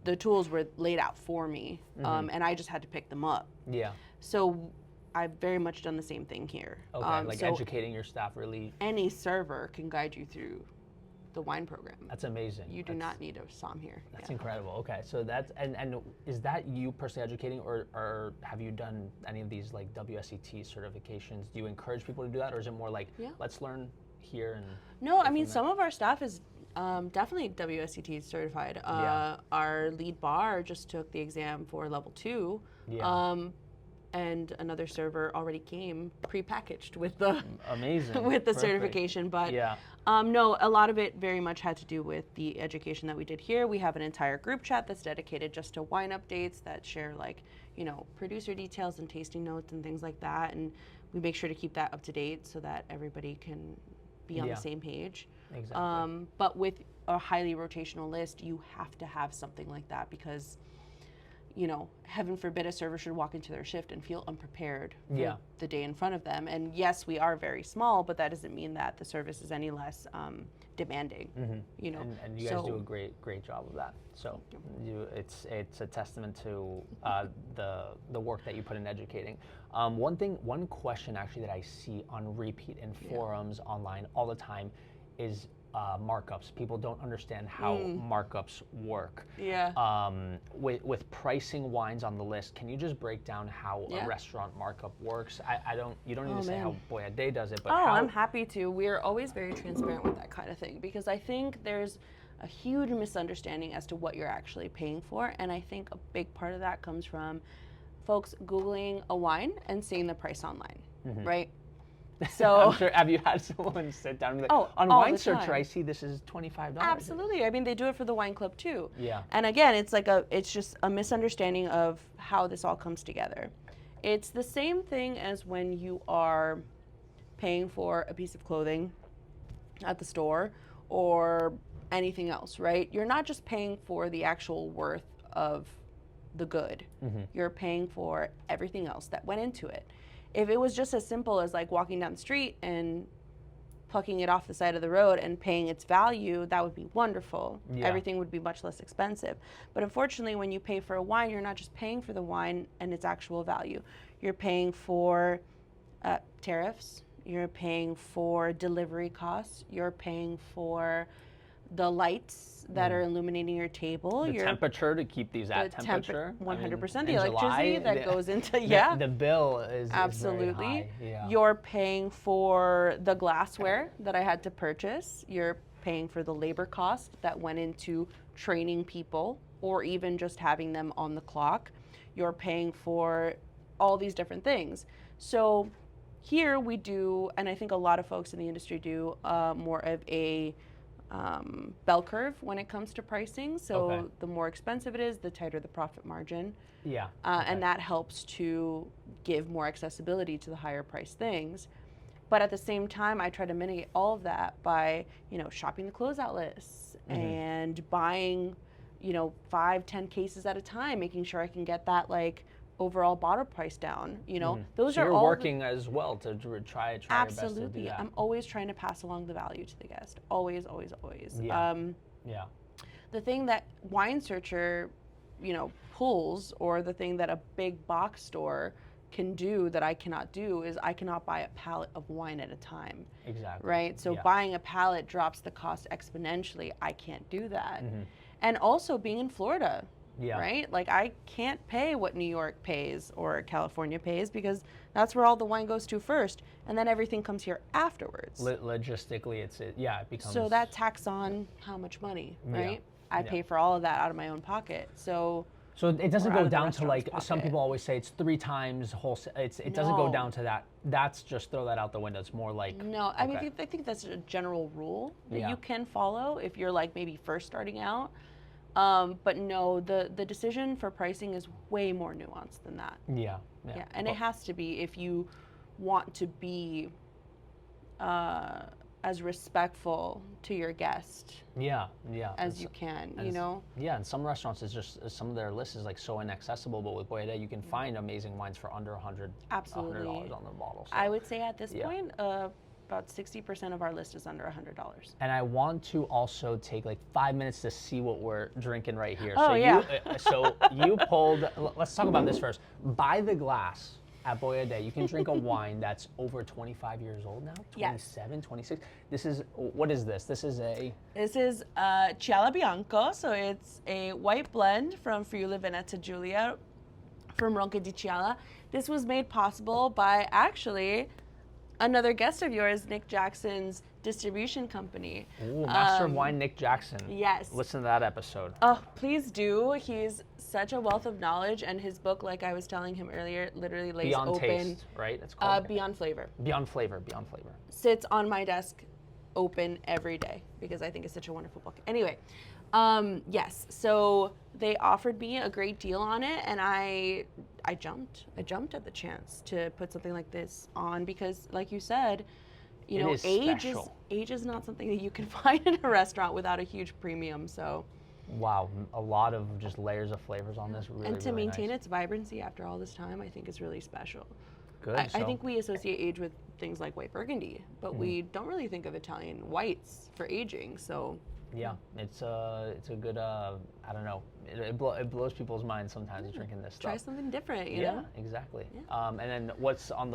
the tools were laid out for me, and I just had to pick them up. Yeah. So I've very much done the same thing here. Okay, so educating your staff really. Any server can guide you through the wine program. That's amazing. You do not need a somm here. That's incredible. Okay, so that's, and is that you personally educating, or have you done any of these like WSET certifications? Do you encourage people to do that, or is it more like, let's learn here and? No, I mean, some of our staff is Definitely WSET certified. Yeah. Our lead bar just took the exam for level 2. Yeah. And another server already came pre-packaged with the Amazing. with the Perfect. certification. But Yeah. no, a lot of it very much had to do with the education that we did here. We have an entire group chat that's dedicated just to wine updates that share like, producer details and tasting notes and things like that. And we make sure to keep that up to date so that everybody can be on the same page. Exactly. But with a highly rotational list, you have to have something like that because, heaven forbid a server should walk into their shift and feel unprepared for the day in front of them. And yes, we are very small, but that doesn't mean that the service is any less demanding. Mm-hmm. And you guys do a great job of that. So it's a testament to the work that you put in educating. One question actually that I see on repeat in forums online all the time is markups. People don't understand how markups work. Yeah. With pricing wines on the list, can you just break down how a restaurant markup works? You don't need to say how Boia Day does it, but how... I'm happy to. We're always very transparent with that kind of thing because I think there's a huge misunderstanding as to what you're actually paying for, and I think a big part of that comes from folks Googling a wine and seeing the price online, right? So I'm sure, have you had someone sit down and be like, on all Wine the Searcher, time. I see this is $25. Absolutely. I mean, they do it for the wine club too. Yeah. And again, it's just a misunderstanding of how this all comes together. It's the same thing as when you are paying for a piece of clothing at the store or anything else, right? You're not just paying for the actual worth of the good. You're paying for everything else that went into it. If it was just as simple as like walking down the street and plucking it off the side of the road and paying its value, that would be wonderful. Yeah. Everything would be much less expensive. But unfortunately, when you pay for a wine, you're not just paying for the wine and its actual value. You're paying for tariffs. You're paying for delivery costs. You're paying for the lights that are illuminating your table. The temperature to keep these at temperature. 100%. The electricity that goes into, the bill is absolutely. Is very high. Yeah. You're paying for the glassware that I had to purchase. You're paying for the labor cost that went into training people or even just having them on the clock. You're paying for all these different things. So here we do, and I think a lot of folks in the industry do, more of a bell curve when it comes to pricing. So the more expensive it is, the tighter the profit margin. Yeah. And that helps to give more accessibility to the higher priced things. But at the same time, I try to mitigate all of that by, shopping the closeout lists and buying, 5-10 cases at a time, making sure I can get that overall bottle price down. Those so are you're all working as well to try absolutely. your best to do that. I'm always trying to pass along the value to the guest. Always, always, always. Yeah. The thing that Wine Searcher, pulls, or the thing that a big box store can do that I cannot do is I cannot buy a pallet of wine at a time. Exactly. Right? So buying a pallet drops the cost exponentially. I can't do that. And also being in Florida. Yeah. Right? I can't pay what New York pays or California pays because that's where all the wine goes to first, and then everything comes here afterwards. Logistically, it becomes... So that tacks on how much money, right? I pay for all of that out of my own pocket. So it doesn't go down to pocket. Some people always say it's 3 times wholesale. It doesn't go down to that. That's just throw that out the window. It's more like... No, I mean, I think that's a general rule that you can follow if you're maybe first starting out. But no, the decision for pricing is way more nuanced than that. Yeah. And it has to be if you want to be as respectful to your guest as you can, Yeah, and some restaurants is just, some of their lists is so inaccessible, but with Boia Day you can find amazing wines for under $100 Absolutely. $100 on the bottle. So. I would say at this point, about 60% of our list is under $100. And I want to also take 5 minutes to see what we're drinking right here. So you pulled, let's talk about this first. By the glass at Boia Day, you can drink a wine that's over 25 years old now, 27, 26. What is this? This is Ciala Bianco, so it's a white blend from Friuli Veneta Giulia from Ronca di Ciala. This was made possible by actually another guest of yours, Nick Jackson's distribution company. Ooh, Master of Wine Nick Jackson. Yes. Listen to that episode. Oh, please do. He's such a wealth of knowledge, and his book, like I was telling him earlier, literally lays Beyond open. Taste, right? It's called Beyond Flavor. Beyond Flavor. Sits on my desk open every day because I think it's such a wonderful book. Anyway, yes, so they offered me a great deal on it, and I jumped at the chance to put something like this on because, like you said, you know, age is not something that you can find in a restaurant without a huge premium. So, wow, a lot of just layers of flavors on this. Really, and to really maintain nice. its vibrancy after all this time, I think is really special. Good. I think we associate age with things like white Burgundy, but we don't really think of Italian whites for aging. So. Yeah, it's a good, I don't know, it blows people's minds sometimes drinking this stuff. Try something different, you know? Yeah, exactly. Yeah. And then what's on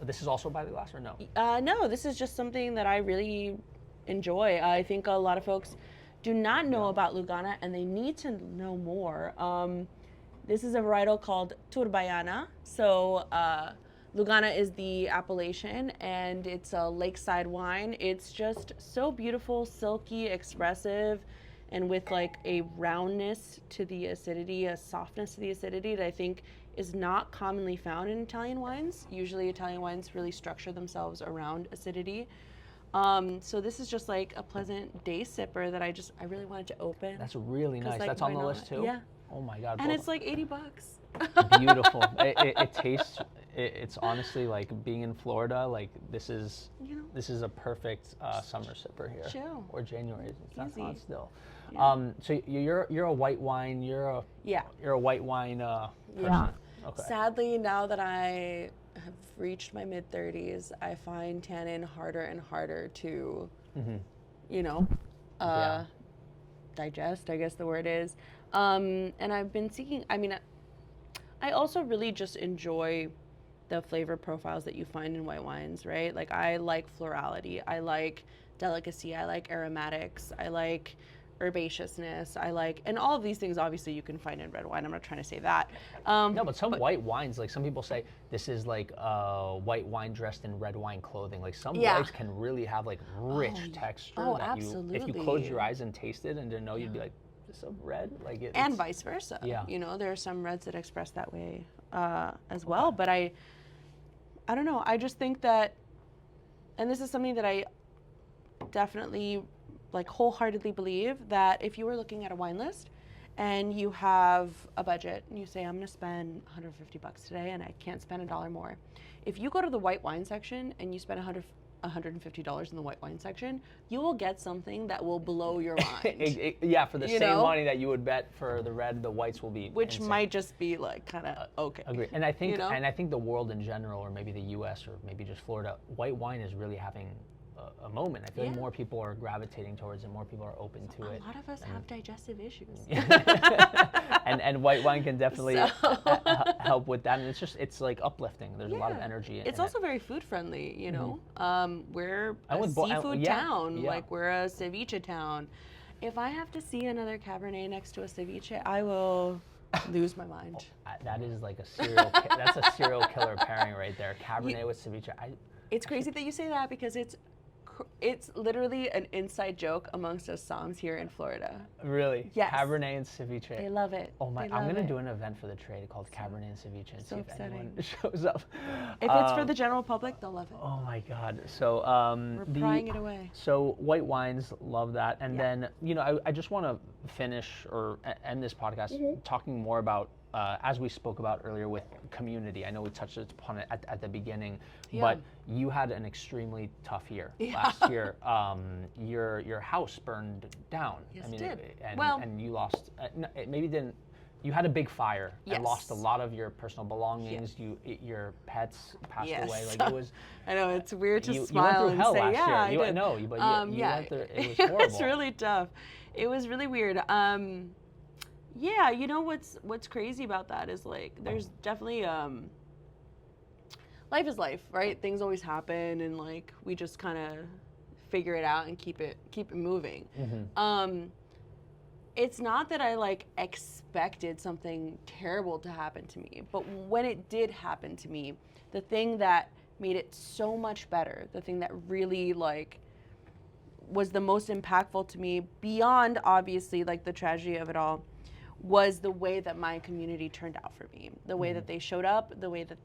this is also by the glass or no? No, this is just something that I really enjoy. I think a lot of folks do not know about Lugana, and they need to know more. This is a varietal called Turbaiana. So Lugana is the appellation, and it's a lakeside wine. It's just so beautiful, silky, expressive, and with like a roundness to the acidity, a softness to the acidity that I think is not commonly found in Italian wines. Usually Italian wines really structure themselves around acidity. So this is just like a pleasant day sipper that I really wanted to open. That's really nice. Like, that's on the why list not? too? Yeah. Oh my God. And it's like $80. Beautiful. It tastes, it's honestly like being in Florida, like this is a perfect summer sipper here. Chill. Or January. It's not hot still. Yeah. So you're a white wine, you're a white wine person. Yeah. Okay. Sadly, now that I have reached my mid-30s, I find tannin harder and harder to, digest, I guess the word is. And I've been seeking, I also really just enjoy the flavor profiles that you find in white wines, right? Like I like florality, I like delicacy, I like aromatics, I like herbaceousness, and all of these things obviously you can find in red wine. I'm not trying to say that. No, but some white wines, like some people say this is like white wine dressed in red wine clothing. Like some whites can really have like rich texture. Oh, that absolutely. If you close your eyes and taste it and didn't know, you'd be like, is this a red? Like and vice versa. Yeah. You know, there are some reds that express that way as well. But I don't know. I just think that, and this is something that I definitely like wholeheartedly believe, that if you were looking at a wine list and you have a budget and you say, I'm going to spend $150 today and I can't spend $1 more. If you go to the white wine section and you spend $150 in the white wine section, you will get something that will blow your mind. Yeah, for the same money that you would bet for the red, the whites will be which insane. might just be like kind of okay. Agree. And I think the world in general, or maybe the U.S. or maybe just Florida, white wine is really having a moment. I feel like more people are gravitating towards it, more people are open to it. A lot of us have digestive issues. and white wine can definitely help with that. And it's like uplifting. There's a lot of energy in it. It's also very food friendly, you know. We're a with seafood town. Yeah. Like we're a ceviche town. If I have to see another Cabernet next to a ceviche, I will lose my mind. That is like that's a serial killer pairing right there. Cabernet with ceviche. It's crazy that you say that because it's literally an inside joke amongst us Soms here in Florida. Really? Yes. Cabernet and ceviche. They love it. Oh my! I'm gonna do an event for the trade called Cabernet and ceviche and see if anyone shows up. If it's for the general public, they'll love it. Oh my God! So we're prying it away. So white wines, love that. And then I just want to finish or end this podcast talking more about. As we spoke about earlier with community, I know we touched upon it at the beginning, but you had an extremely tough year last year. Your house burned down. Yes, it did. And you lost. It maybe didn't. You had a big fire and lost a lot of your personal belongings. Your pets passed away. Like it was. I know it's weird to you smile went through hell and say, last year. I did. No, but you went through. It was horrible. It was really tough. It was really weird. Yeah, you know what's crazy about that is like there's definitely life is life, right? Things always happen, and like we just kind of figure it out and keep it moving. It's not that I like expected something terrible to happen to me, but when it did happen to me, the thing that made it so much better, the thing that really like was the most impactful to me, beyond obviously like the tragedy of it all, was the way that my community turned out for me. The way that they showed up, the way that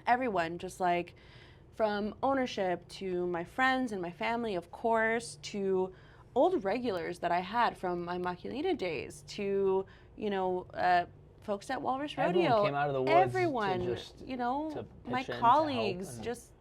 everyone, just like from ownership to my friends and my family, of course, to old regulars that I had from my Maculina days, to, folks at Walrus Rodeo. Everyone came out of the woods. Everyone, to just, to my pitch in, colleagues, to help, just,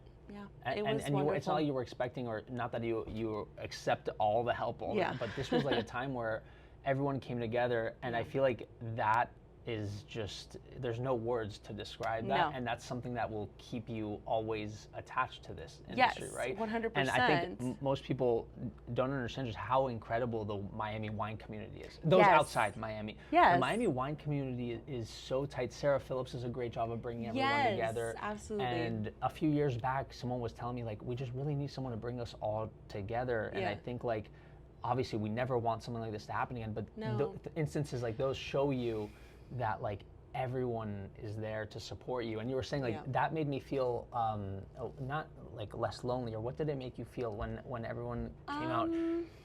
it was and wonderful. it's not like you were expecting, or not that you accept all the help, but this was like a time where everyone came together, and I feel like that is just, there's no words to describe that, and that's something that will keep you always attached to this industry, right? 100%. And I think most people don't understand just how incredible the Miami wine community is. Those outside Miami. The Miami wine community is so tight. Sarah Phillips does a great job of bringing everyone together. Absolutely. And a few years back, someone was telling me, like, we just really need someone to bring us all together. And I think, like, obviously we never want something like this to happen again, but the instances like those show you that, like, everyone is there to support you. And you were saying, like, that made me feel not like less lonely, or what did it make you feel when everyone came out?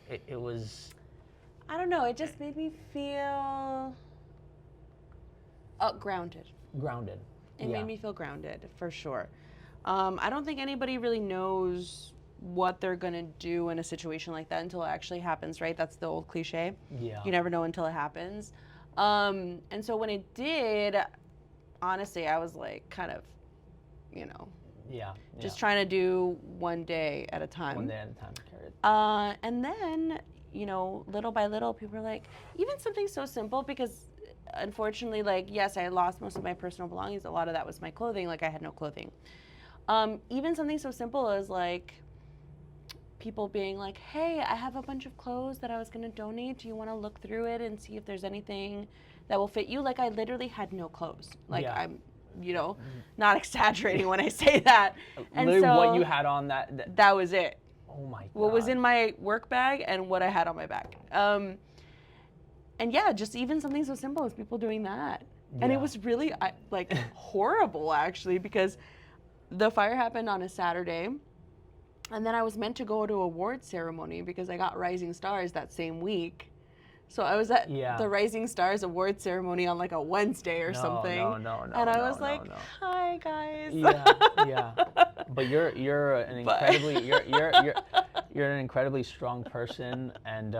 It was, I don't know, it just made me feel grounded. It made me feel grounded, for sure. I don't think anybody really knows what they're gonna do in a situation like that until it actually happens, right? That's the old cliche. You never know until it happens. And so when it did, honestly, I was like, kind of, just trying to do one day at a time. One day at a time, carry it. And then, little by little, people were like, even something so simple, because unfortunately, like, yes, I lost most of my personal belongings. A lot of that was my clothing. Like, I had no clothing. Even something so simple as, like, people being like, hey, I have a bunch of clothes that I was going to donate. Do you want to look through it and see if there's anything that will fit you? Like, I literally had no clothes. Like, I'm, not exaggerating when I say that. And literally, so what you had on that was it. Oh my God. What was in my work bag and what I had on my back. And yeah, just even something so simple as people doing that. And it was really like horrible, actually, because the fire happened on a Saturday. And then I was meant to go to a award ceremony because I got Rising Stars that same week. So I was at the Rising Stars award ceremony on like a Wednesday or something. No. And I was like, hi guys. Yeah. But you're an incredibly you're an incredibly strong person, and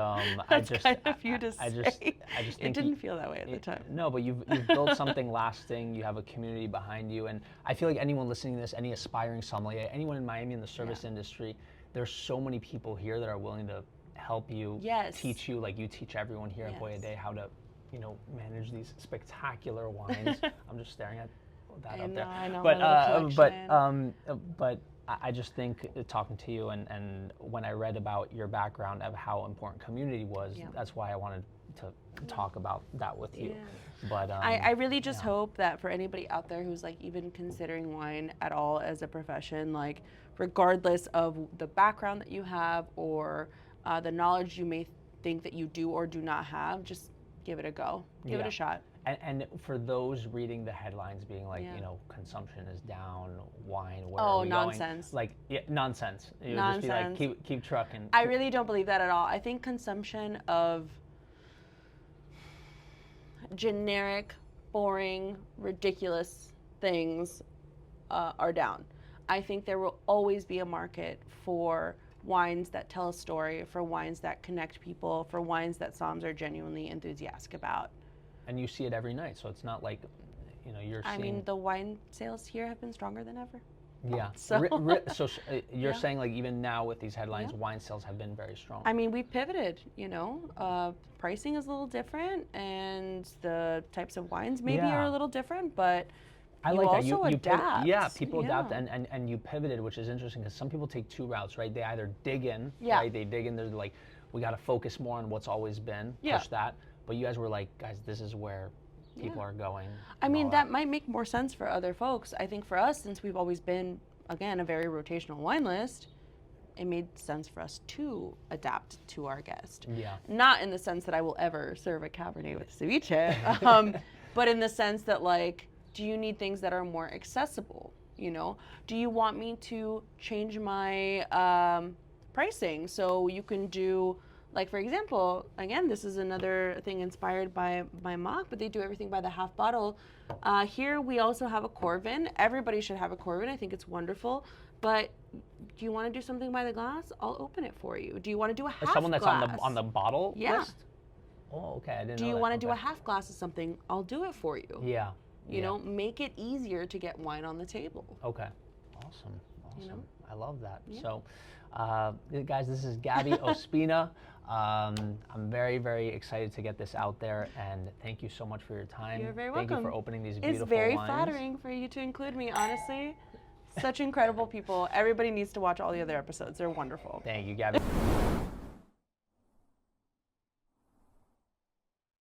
That's kind of you to say. I just think it didn't feel that way at the time. No, but you've built something lasting. You have a community behind you, and I feel like anyone listening to this, any aspiring sommelier, anyone in Miami in the service industry, there's so many people here that are willing to help you, teach you, like you teach everyone here at Boia Day how to, manage these spectacular wines. I'm just staring at that up there. I know. But I just think, talking to you and when I read about your background of how important community was, that's why I wanted to talk about that with you. But I really just hope that for anybody out there who's like even considering wine at all as a profession, like regardless of the background that you have or the knowledge you may think that you do or do not have, just give it a go. Give it a shot. And for those reading the headlines being like, consumption is down, wine, where are we nonsense. Going? Like, nonsense. You would Nonsense. just be like, keep trucking. I really don't believe that at all. I think consumption of generic, boring, ridiculous things are down. I think there will always be a market for wines that tell a story, for wines that connect people, for wines that somms are genuinely enthusiastic about. And you see it every night, so it's not like, you're seeing... I mean, the wine sales here have been stronger than ever. Yeah. So, you're saying, like, even now with these headlines, wine sales have been very strong. I mean, we've pivoted, pricing is a little different, and the types of wines maybe are a little different, but I you like also that. adapt. People adapt, and you pivoted, which is interesting, because some people take two routes, right? They either dig in, Yeah. right? They dig in, they're like, we got to focus more on what's always been, push that. But you guys were like, guys, this is where people are going. I mean, that might make more sense for other folks. I think for us, since we've always been, again, a very rotational wine list, it made sense for us to adapt to our guest. Yeah. Not in the sense that I will ever serve a Cabernet with ceviche, but in the sense that, like, do you need things that are more accessible? Do you want me to change my pricing. So you can do, like, for example, again, this is another thing inspired by mock, but they do everything by the half bottle. Here we also have a Corvin. Everybody should have a Corvin. I think it's wonderful. But do you want to do something by the glass? I'll open it for you. Do you want to do a half glass? Someone that's on the bottle list? Oh, okay. I didn't know Do you that. want to do a half glass of something? I'll do it for you. Yeah. You know, make it easier to get wine on the table. Okay. Awesome. Awesome. You know? I love that. Yeah. So, guys, this is Gaby Ospina. I'm very, very excited to get this out there, and thank you so much for your time. You're very welcome. Thank you for opening these beautiful It's very wines. flattering for you to include me, honestly. Such incredible people. Everybody needs to watch all the other episodes. They're wonderful. Thank you, Gaby.